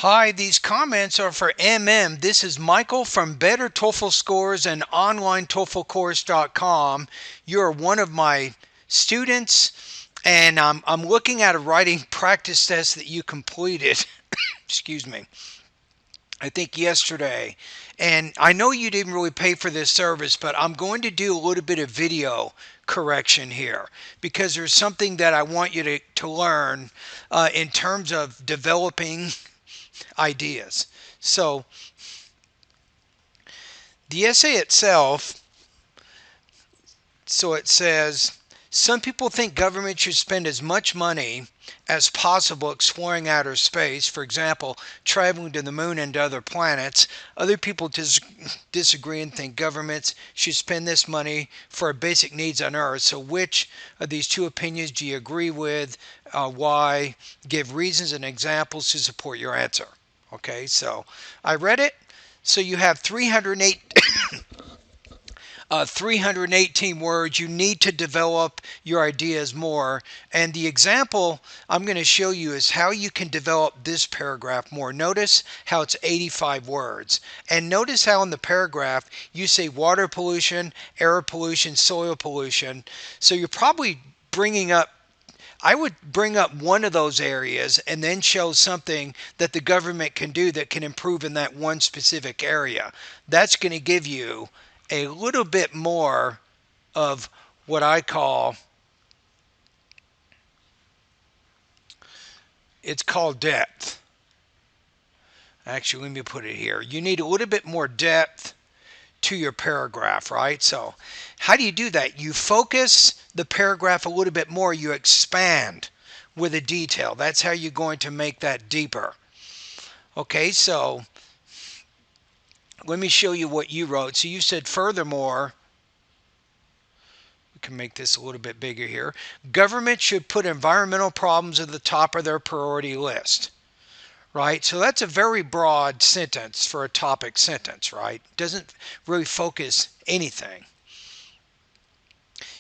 Hi, these comments are for MM. This is Michael from Better TOEFL Scores and OnlineTOEFLCourse.com. You're one of my students, and I'm looking at a writing practice test that you completed. Excuse me. I think yesterday. And I know you didn't really pay for this service, but I'm going to do a little bit of video correction here because there's something that I want you to learn in terms of developing ideas. So the essay itself, so it says, some people think government should spend as much money as possible exploring outer space, for example, traveling to the moon and to other planets. Other people disagree and think governments should spend this money for our basic needs on Earth. So which of these two opinions do you agree with? Why? Give reasons and examples to support your answer. Okay, so I read it. So you have 318 words. You need to develop your ideas more. And the example I'm going to show you is how you can develop this paragraph more. Notice how it's 85 words. And notice how in the paragraph you say water pollution, air pollution, soil pollution. So you're probably bringing up I would bring up one of those areas and then show something that the government can do that can improve in that one specific area. That's going to give you a little bit more of what I call, it's called depth. Actually, let me put it here. You need a little bit more depth to your paragraph, right? So how do you do that? You focus the paragraph a little bit more. You expand with a detail. That's how you're going to make that deeper. Okay, so let me show you what you wrote. So you said, furthermore, we can make this a little bit bigger here. Government should put environmental problems at the top of their priority list. Right? So that's a very broad sentence for a topic sentence, right? Doesn't really focus anything.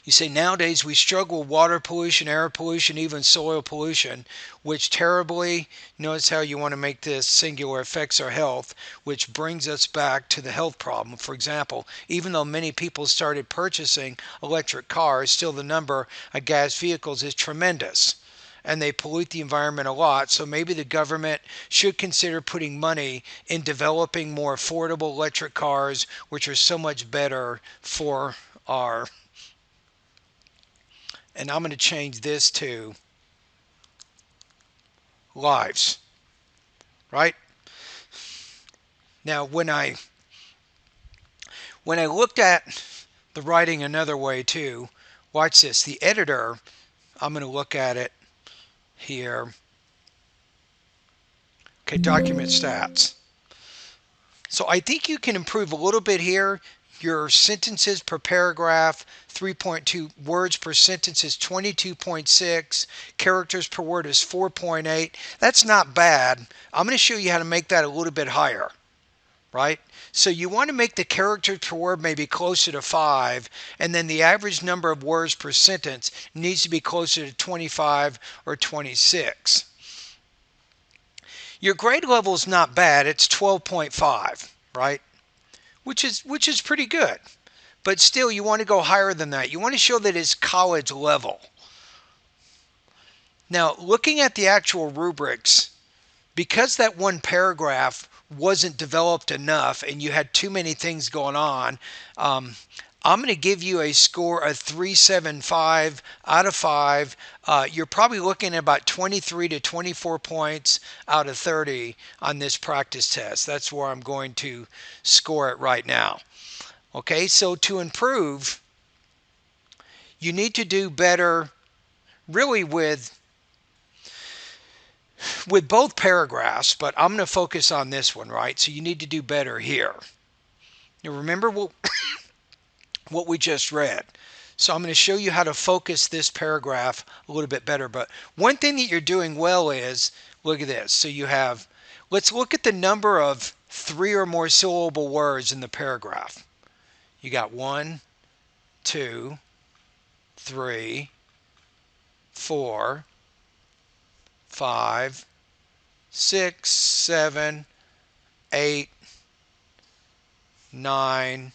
You say nowadays we struggle with water pollution, air pollution, even soil pollution, which terribly, notice how you want to make this singular, affects our health, which brings us back to the health problem. For example, even though many people started purchasing electric cars, still the number of gas vehicles is tremendous and they pollute the environment a lot. So maybe the government should consider putting money in developing more affordable electric cars, which are so much better for our, and I'm going to change this to lives, right? Now, when I looked at the writing another way too, watch this. The editor, I'm going to look at it here. Okay, document stats. So I think you can improve a little bit here. Your sentences per paragraph, 3.2 words per sentence is 22.6. Characters per word is 4.8. That's not bad. I'm going to show you how to make that a little bit higher, right? So you want to make the characters per word maybe closer to 5, and then the average number of words per sentence needs to be closer to 25 or 26. Your grade level is not bad. It's 12.5, right? Which is pretty good. But still, you want to go higher than that. You want to show that it's college level. Now, looking at the actual rubrics, because that one paragraph wasn't developed enough and you had too many things going on, I'm going to give you a score of 375 out of 5. You're probably looking at about 23 to 24 points out of 30 on this practice test. That's where I'm going to score it right now. Okay, so to improve, you need to do better really with both paragraphs, but I'm going to focus on this one, right? So you need to do better here. Now remember what we just read. So I'm going to show you how to focus this paragraph a little bit better. But one thing that you're doing well is, look at this. So you have, let's look at the number of 3 or more syllable words in the paragraph. You got 1, 2, 3, 4, 5, 6, 7, 8, 9,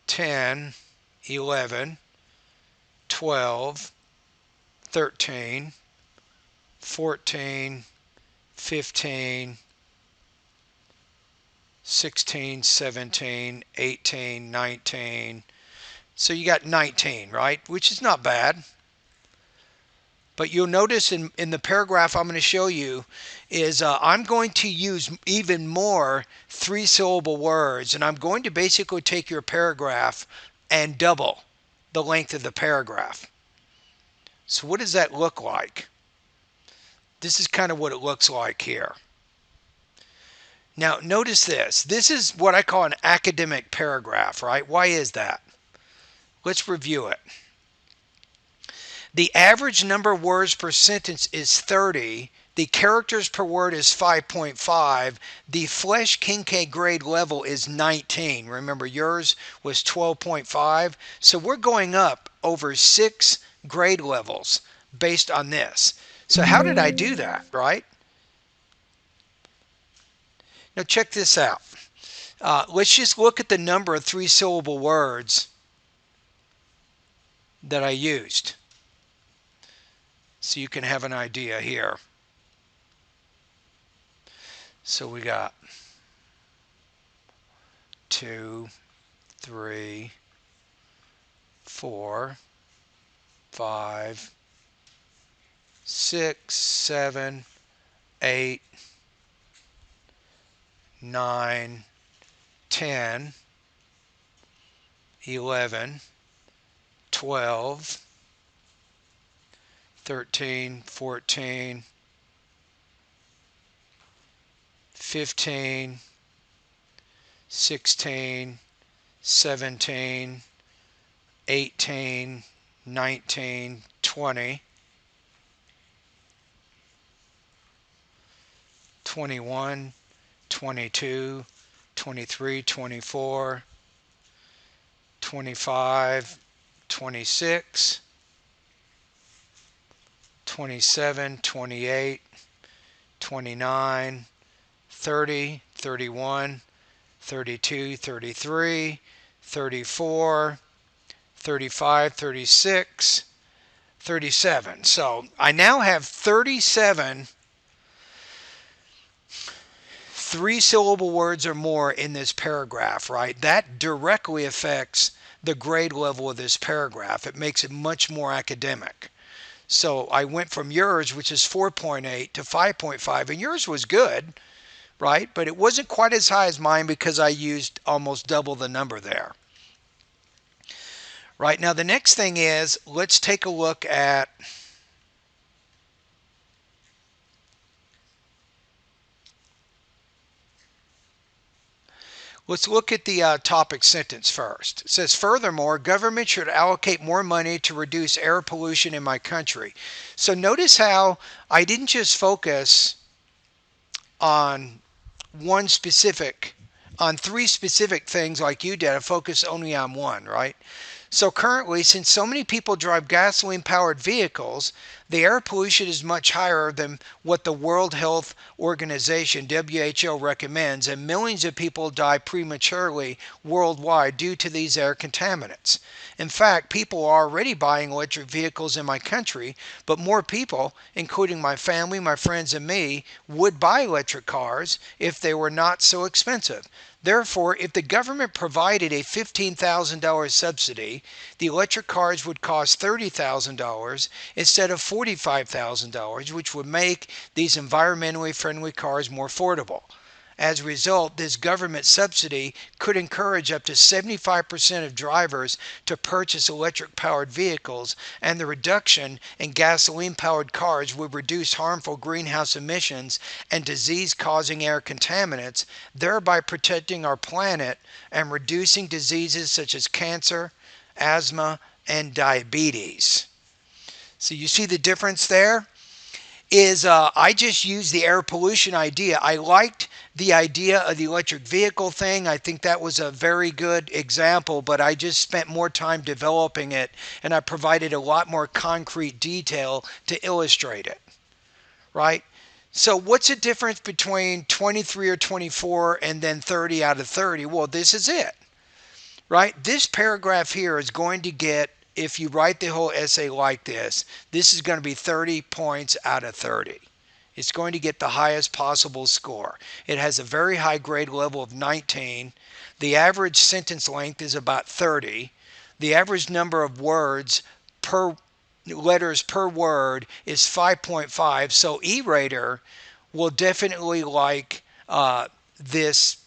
10, 11, 12, 13, 14, 15, 16, 17, 18, 19. So you got 19, right? Which is not bad. But you'll notice in the paragraph I'm going to show you is I'm going to use even more three-syllable words, and I'm going to basically take your paragraph and double the length of the paragraph. So what does that look like? This is kind of what it looks like here. Now notice this. This is what I call an academic paragraph, right? Why is that? Let's review it. The average number of words per sentence is 30. The characters per word is 5.5. The Flesch-Kincaid grade level is 19. Remember, yours was 12.5. So we're going up over 6 grade levels based on this. So how did I do that, right? Now check this out. Let's just look at the number of three-syllable words that I used, so you can have an idea here. So we got 2, 3, 4, 5, 6, 7, 8, 9, 10, 11, 12, 13, 14, 15, 16, 17, 18, 19, 20, 21, 22, 23, 24, 25, 26, 27, 28, 29, 30, 31, 32, 33, 34, 35, 36, 37. So I now have 37 three-syllable words or more in this paragraph, right? That directly affects the grade level of this paragraph. It makes it much more academic. So I went from yours, which is 4.8, to 5.5, and yours was good, right? But it wasn't quite as high as mine because I used almost double the number there. Right, now the next thing is, let's take a look at the topic sentence first. It says, furthermore, government should allocate more money to reduce air pollution in my country. So notice how I didn't just focus on three specific things like you did. I focused only on one, right? So currently, since so many people drive gasoline-powered vehicles, the air pollution is much higher than what the World Health Organization, WHO, recommends, and millions of people die prematurely worldwide due to these air contaminants. In fact, people are already buying electric vehicles in my country, but more people, including my family, my friends, and me, would buy electric cars if they were not so expensive. Therefore, if the government provided a $15,000 subsidy, the electric cars would cost $30,000 instead of $45,000, which would make these environmentally friendly cars more affordable. As a result, this government subsidy could encourage up to 75% of drivers to purchase electric-powered vehicles, and the reduction in gasoline-powered cars would reduce harmful greenhouse emissions and disease-causing air contaminants, thereby protecting our planet and reducing diseases such as cancer, asthma, and diabetes. So you see the difference there? I just used the air pollution idea. I liked the idea of the electric vehicle thing. I think that was a very good example, but I just spent more time developing it, and I provided a lot more concrete detail to illustrate it. right? So what's the difference between 23 or 24 and then 30 out of 30? Well, this is it, right? This paragraph here is going to get, if you write the whole essay like this is going to be 30 points out of 30. It's going to get the highest possible score. It has a very high grade level of 19. The average sentence length is about 30. The average number of words per letters per word is 5.5. So E-Rater will definitely like this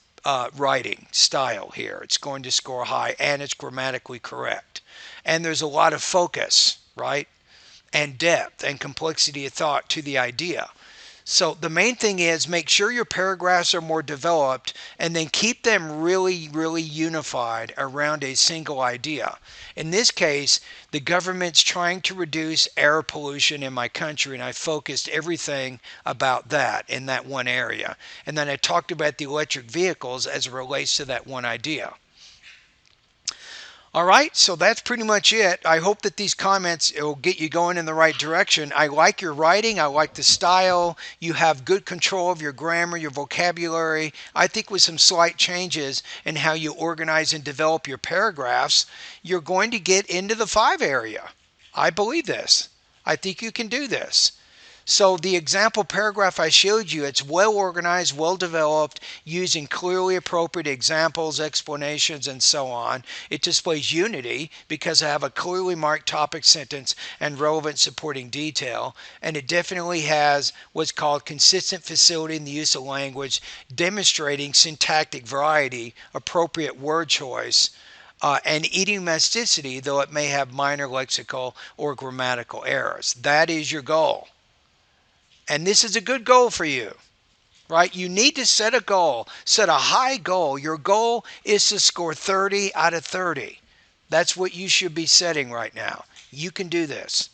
writing style here. It's going to score high and it's grammatically correct. And there's a lot of focus, right? And depth and complexity of thought to the idea. So the main thing is make sure your paragraphs are more developed and then keep them really, really unified around a single idea. In this case, the government's trying to reduce air pollution in my country, and I focused everything about that in that one area. And then I talked about the electric vehicles as it relates to that one idea. All right, so that's pretty much it. I hope that these comments will get you going in the right direction. I like your writing. I like the style. You have good control of your grammar, your vocabulary. I think with some slight changes in how you organize and develop your paragraphs, you're going to get into the 5 area. I believe this. I think you can do this. So the example paragraph I showed you, it's well organized, well developed, using clearly appropriate examples, explanations, and so on. It displays unity because I have a clearly marked topic sentence and relevant supporting detail. And it definitely has what's called consistent facility in the use of language, demonstrating syntactic variety, appropriate word choice, and idiomaticity, though it may have minor lexical or grammatical errors. That is your goal. And this is a good goal for you, right? You need to set a goal, set a high goal. Your goal is to score 30 out of 30. That's what you should be setting right now. You can do this.